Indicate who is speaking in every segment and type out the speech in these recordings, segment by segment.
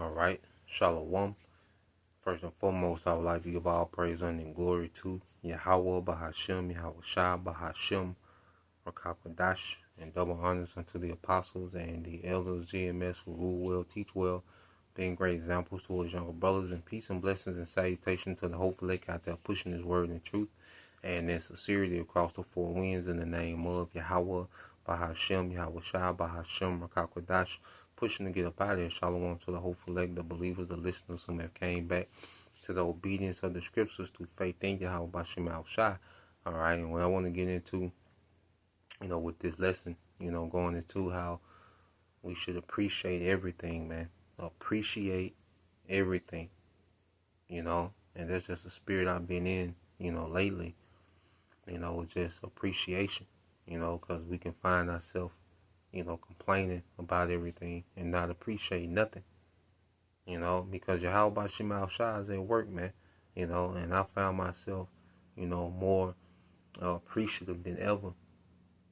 Speaker 1: All right, Shalom. First and foremost, I would like to give all praise and glory to Yahweh Bahashim, Yahweh Shah Bahashim, Rakakwadash, and double honors unto the apostles and the elders, GMS, who rule well, teach well, being great examples to his younger brothers, and peace and blessings and salutation to the hopeful lake out there pushing his word and truth, and in sincerity across the four winds in the name of Yahweh Bahashim, Yahweh Shah Bahashim, Rakakwadash, pushing to get up out of here. Shalom to the hopeful elect, the believers, the listeners who have came back to the obedience of the scriptures through faith in Yahweh Bashim Al Shai. All right, and what I want to get into, with this lesson, going into how we should appreciate everything, man. Appreciate everything, and that's just a spirit I've been in, lately, with just appreciation, because we can find ourselves complaining about everything and not appreciate nothing, because Yahweh Bashim Al Shai is at work, man, and I found myself, more appreciative than ever,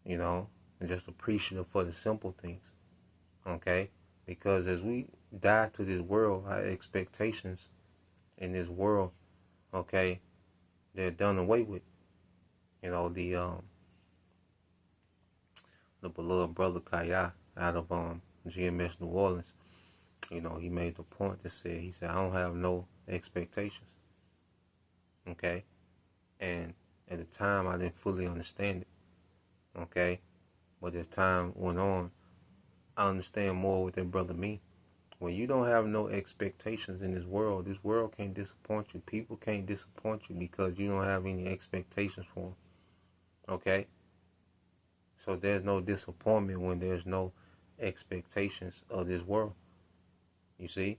Speaker 1: and just appreciative for the simple things, okay? Because as we die to this world, our expectations in this world, okay, they're done away with. The beloved brother Kaya out of GMS New Orleans, he made the point that he said, I don't have no expectations. Okay? And at the time I didn't fully understand it. Okay? But as time went on, I understand more what that brother mean. When you don't have no expectations in this world can't disappoint you. People can't disappoint you because you don't have any expectations for them. Okay? So there's no disappointment when there's no expectations of this world. You see?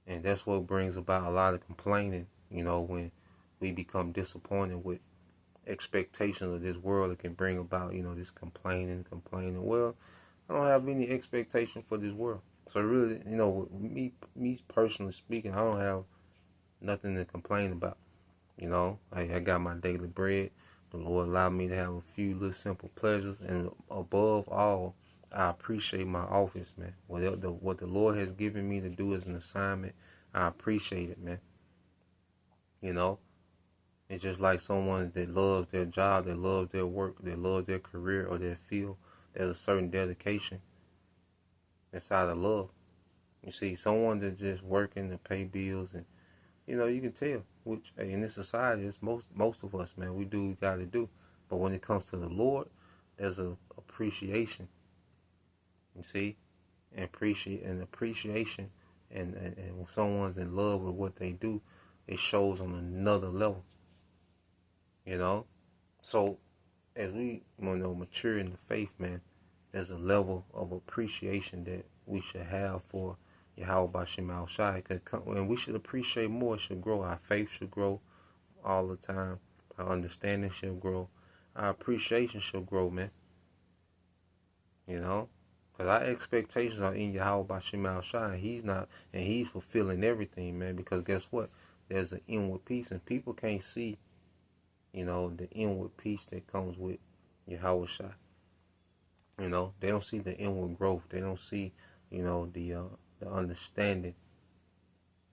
Speaker 1: And that's what brings about a lot of complaining, when we become disappointed with expectations of this world. It can bring about, this complaining. Well, I don't have any expectation for this world. So really, me personally speaking, I don't have nothing to complain about. I got my daily bread. The Lord allowed me to have a few little simple pleasures, and above all, I appreciate my office, man. What the Lord has given me to do as an assignment, I appreciate it, man. It's just like someone that loves their job, that loves their work, that loves their career or their field. There's a certain dedication that's out of love. You see, someone that's just working to pay bills, and you can tell. Which in this society, it's most of us, man. We do what we got to do, but when it comes to the Lord, there's a appreciation. You see, and appreciation, and when someone's in love with what they do, it shows on another level. So as we mature in the faith, man, there's a level of appreciation that we should have for Yahweh Bashim Al Shai, and we should appreciate more. It should grow. Our faith should grow all the time. Our understanding should grow. Our appreciation should grow, man. Because our expectations are in Yahweh Bashim Al Shai. He's fulfilling everything, man. Because guess what? There's an inward peace, and people can't see, the inward peace that comes with Yahweh Shai. They don't see the inward growth. They don't see, the understanding,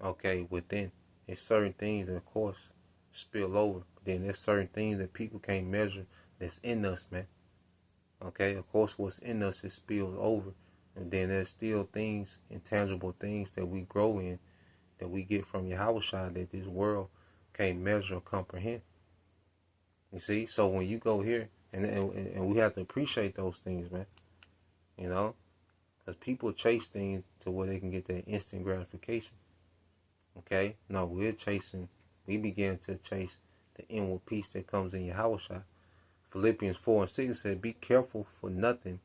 Speaker 1: okay, within. There's certain things that, of course, spill over. Then there's certain things that people can't measure that's in us, man. Okay, of course, what's in us is spilled over. And then there's still things, intangible things that we grow in, that we get from Yahweh Shai that this world can't measure or comprehend. You see? So when you go here, and we have to appreciate those things, man. Because people chase things to where they can get that instant gratification. Okay? No, we begin to chase the inward peace that comes in Yahweh Shai. Philippians 4:6 said, be careful for nothing,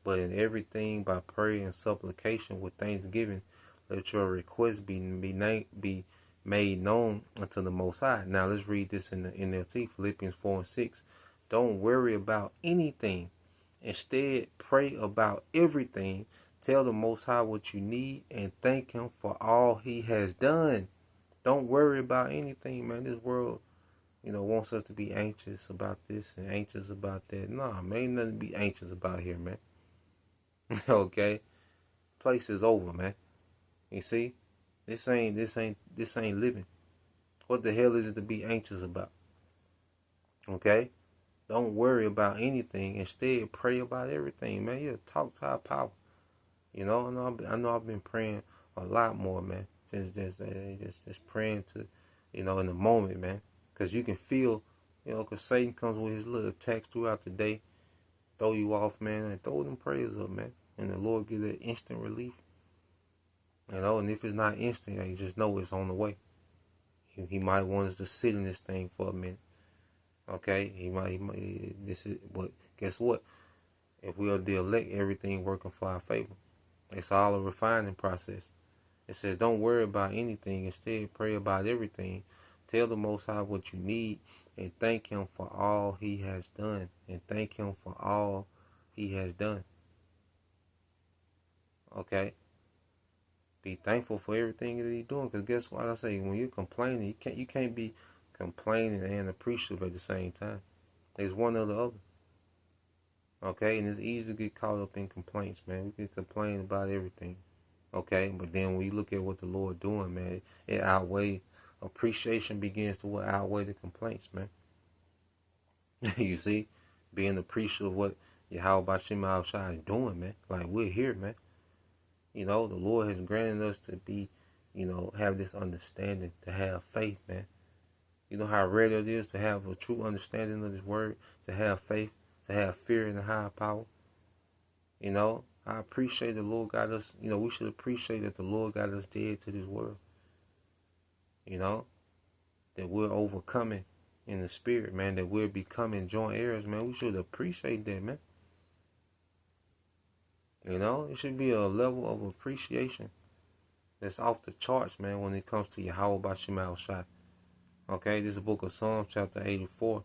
Speaker 1: but in everything by prayer and supplication with thanksgiving, let your requests be made known unto the Most High. Now let's read this in the NLT, Philippians 4:6. Don't worry about anything. Instead, pray about everything. Tell the Most High what you need and thank Him for all He has done. Don't worry about anything, man. This world, wants us to be anxious about this and anxious about that. Nah, man, ain't nothing to be anxious about here, man. Okay? Place is over, man. You see, this ain't living. What the hell is it to be anxious about? Okay? Don't worry about anything. Instead, pray about everything, man. You talk to our power. You know, I know I've been praying a lot more, man. Just praying to, in the moment, man. Because you can feel, because Satan comes with his little attacks throughout the day, throw you off, man, and throw them prayers up, man. And the Lord give that instant relief. And if it's not instant, you just know it's on the way. He might want us to sit in this thing for a minute. Okay? He might but guess what? If we are the elect, everything working for our favor. It's all a refining process. It says, don't worry about anything. Instead, pray about everything. Tell the Most High what you need and thank Him for all He has done. And thank Him for all He has done. Okay? Be thankful for everything that He's doing. Because guess what I say? When you're complaining, you can't be complaining and appreciative at the same time. There's one or the other. Okay? And it's easy to get caught up in complaints, man. We can complain about everything. Okay? But then when you look at what the Lord doing, man, it outweighs. Appreciation begins to outweigh the complaints, man. You see? Being appreciative of what Yahweh Bashim Al-Shai is doing, man. Like, we're here, man. The Lord has granted us to be, have this understanding, to have faith, man. You know how rare it is to have a true understanding of this word, to have faith, to have fear in the higher power. I appreciate the Lord got us, we should appreciate that the Lord got us dead to this world. That we're overcoming in the spirit, man, that we're becoming joint heirs, man. We should appreciate that, man. It should be a level of appreciation that's off the charts, man, when it comes to Yahweh Bashim Al-Shai. Okay, this is the book of Psalms, chapter 84.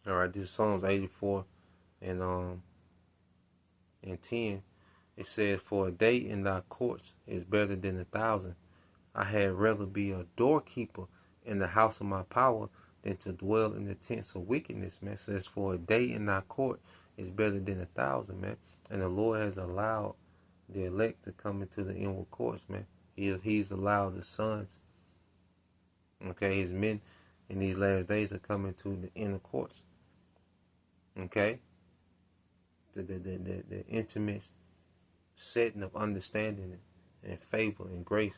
Speaker 1: All right, this is Psalms 84 and 10. It says, for a day in thy courts is better than 1,000. I had rather be a doorkeeper in the house of my power than to dwell in the tents of wickedness, man. It says, for a day in thy court is better than 1,000, man. And the Lord has allowed the elect to come into the inward courts, man. He's allowed the sons, okay, his men in these last days to come into the inner courts. Okay? The intimate setting of understanding and favor and grace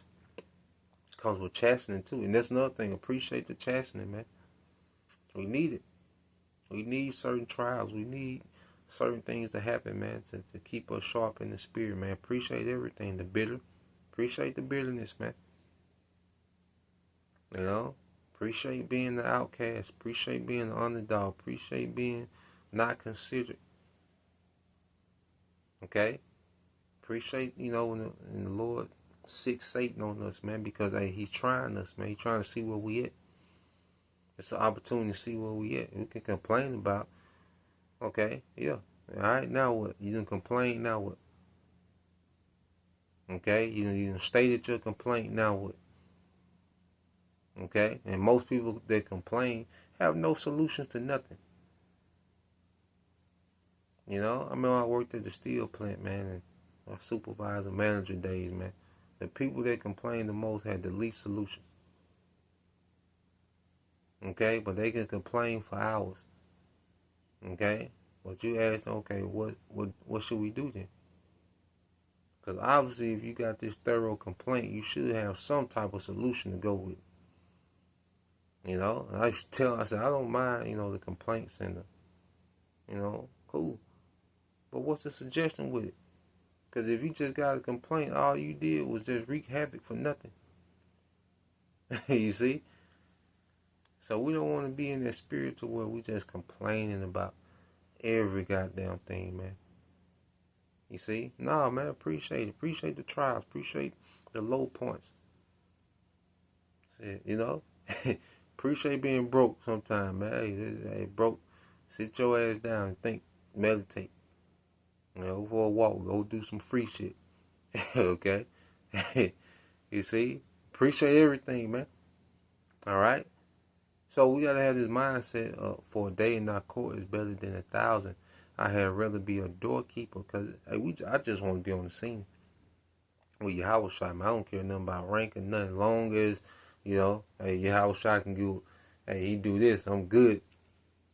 Speaker 1: comes with chastening too. And that's another thing. Appreciate the chastening, man. We need it. We need certain trials. We need certain things to happen, man, to keep us sharp in the spirit, man. Appreciate everything. The bitter. Appreciate the bitterness, man. Appreciate being the outcast. Appreciate being the underdog. Appreciate being not considered. Okay? Appreciate, when the Lord sits Satan on us, man, because He's trying us, man. He's trying to see where we at. It's an opportunity to see where we at. We can complain about, okay, yeah. All right, now what? You didn't complain, now what? Okay, you stated your complaint, now what? Okay, and most people that complain have no solutions to nothing. I remember I worked at the steel plant, man, and my supervisor, manager days, man. The people that complained the most had the least solution. Okay, but they can complain for hours. Okay, but you ask, okay, what should we do then? Because obviously, if you got this thorough complaint, you should have some type of solution to go with. And I said, I don't mind, the complaints and the, cool. But what's the suggestion with it? Because if you just got a complaint, all you did was just wreak havoc for nothing. You see? So we don't want to be in that spirit to where we just complaining about every goddamn thing, man. You see? Nah, man, appreciate it. Appreciate the trials. Appreciate the low points. Appreciate being broke sometime, man. Hey, broke. Sit your ass down and think. Meditate. Go for a walk. Go do some free shit. Okay? You see? Appreciate everything, man. Alright? So we gotta have this mindset for a day in our court is better than 1,000. I had rather be a doorkeeper because I just want to be on the scene with Yahweh Shai, man. I don't care nothing about rank or nothing. Long as, hey, Yahweh Shai can do, hey, he do this, I'm good,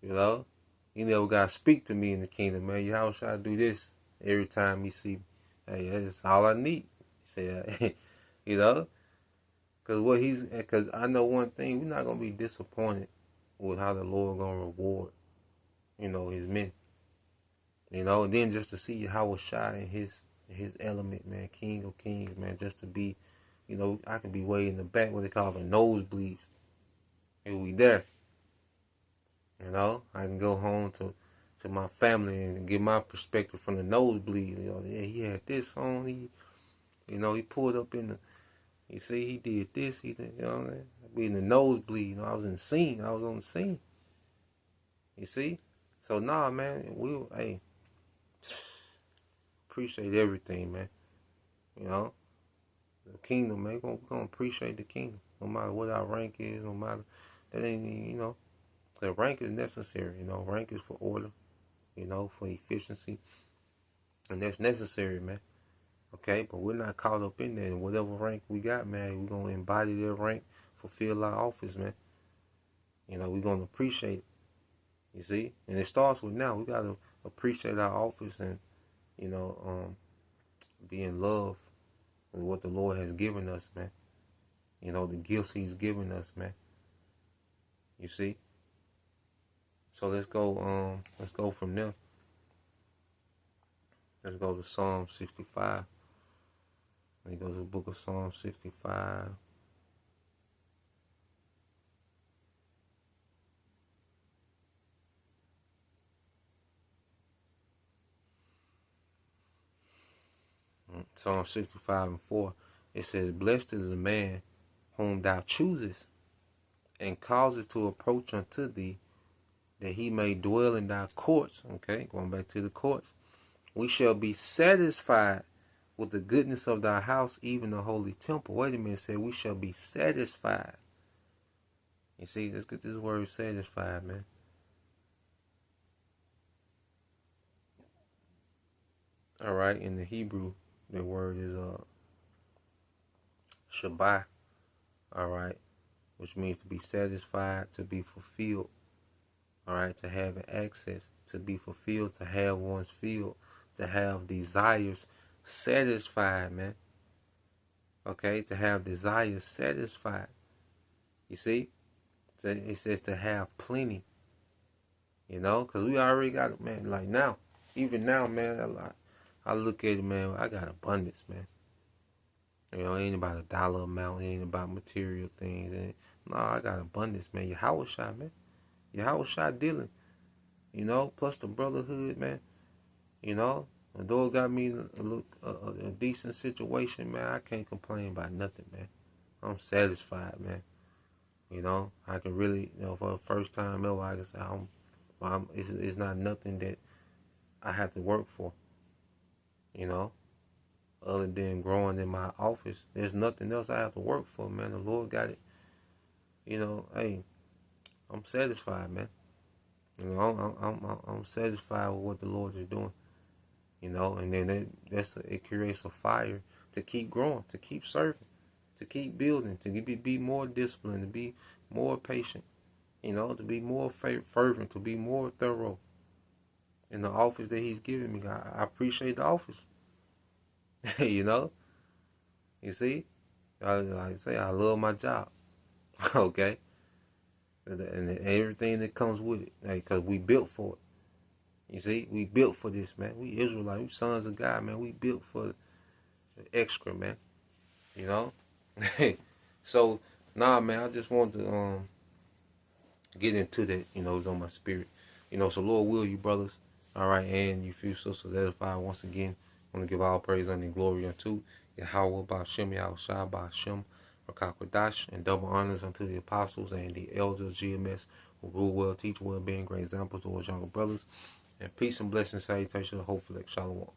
Speaker 1: you know. You never got to speak to me in the kingdom, man. Yahweh Shai do this every time he see me. Hey, that's all I need. He said, you know, because I know one thing, we're not going to be disappointed with how the Lord going to reward, his men. And then just to see Yahweh Shai in his element, man, King of Kings, man, just to be, I can be way in the back, what they call the nosebleeds. And we there. I can go home to my family and get my perspective from the nosebleed. Yeah, he had this on. He pulled up in the. You see, he did this. He did. What I'm saying? I be in the nosebleed. I was in the scene. I was on the scene. You see, so nah, man. Hey, appreciate everything, man. The kingdom, man. We're gonna appreciate the kingdom, no matter what our rank is, no matter that ain't. The rank is necessary. Rank is for order. For efficiency. And that's necessary, man. Okay, but we're not caught up in that. And whatever rank we got, man, we're going to embody that rank, fulfill our office, man. We're going to appreciate it. You see? And it starts with now. We got to appreciate our office and, be in love with what the Lord has given us, man. The gifts he's given us, man. You see? So let's go from there. Let's go to Psalm 65. Let me go to the book of Psalm 65. Psalm 65 and 4. It says, "Blessed is the man whom thou choosest, and causest to approach unto thee, that he may dwell in thy courts." Okay, going back to the courts. "We shall be satisfied with the goodness of thy house, even the holy temple." Wait a minute, it said we shall be satisfied. You see, let's get this word satisfied, man. All right, in the Hebrew, the word is Shabbat. All right, which means to be satisfied, to be fulfilled. All right, to have access, to be fulfilled, to have one's field, to have desires satisfied, man. Okay, to have desires satisfied. You see, it says to have plenty. Because we already got it, man. Like now, even now, man, I look at it, man, I got abundance, man. It ain't about a dollar amount, it ain't about material things. No, I got abundance, man. Yahweh Shai, man. Yahweh Shai dealing. Plus the brotherhood, man. The Lord got me a decent situation, man. I can't complain about nothing, man. I'm satisfied, man. I can really, for the first time ever, I can say it's not nothing that I have to work for. Other than growing in my office, there's nothing else I have to work for, man. The Lord got it. Hey, I'm satisfied, man. I'm satisfied with what the Lord is doing. And then it creates a fire to keep growing, to keep serving, to keep building, to be more disciplined, to be more patient, to be more fervent, to be more thorough in the office that he's giving me. I appreciate the office. You see, like I say, I love my job. Okay, and everything that comes with it, because we built for it. You see, we built for this, man. We Israelites, we sons of God, man. We built for the extra, man. So, nah, man, I just want to get into that. It's on my spirit. So Lord will you, brothers. All right, and you feel so solidified once again. I want to give all praise and glory unto Yahweh, Ba'ashem, Yahushua, Ba'ashem, Rakakwadash, and double honors unto the apostles and the elders, GMS, who rule well, teach well, being great examples to those younger brothers. And peace and blessings, salutations, hopefully, shalom.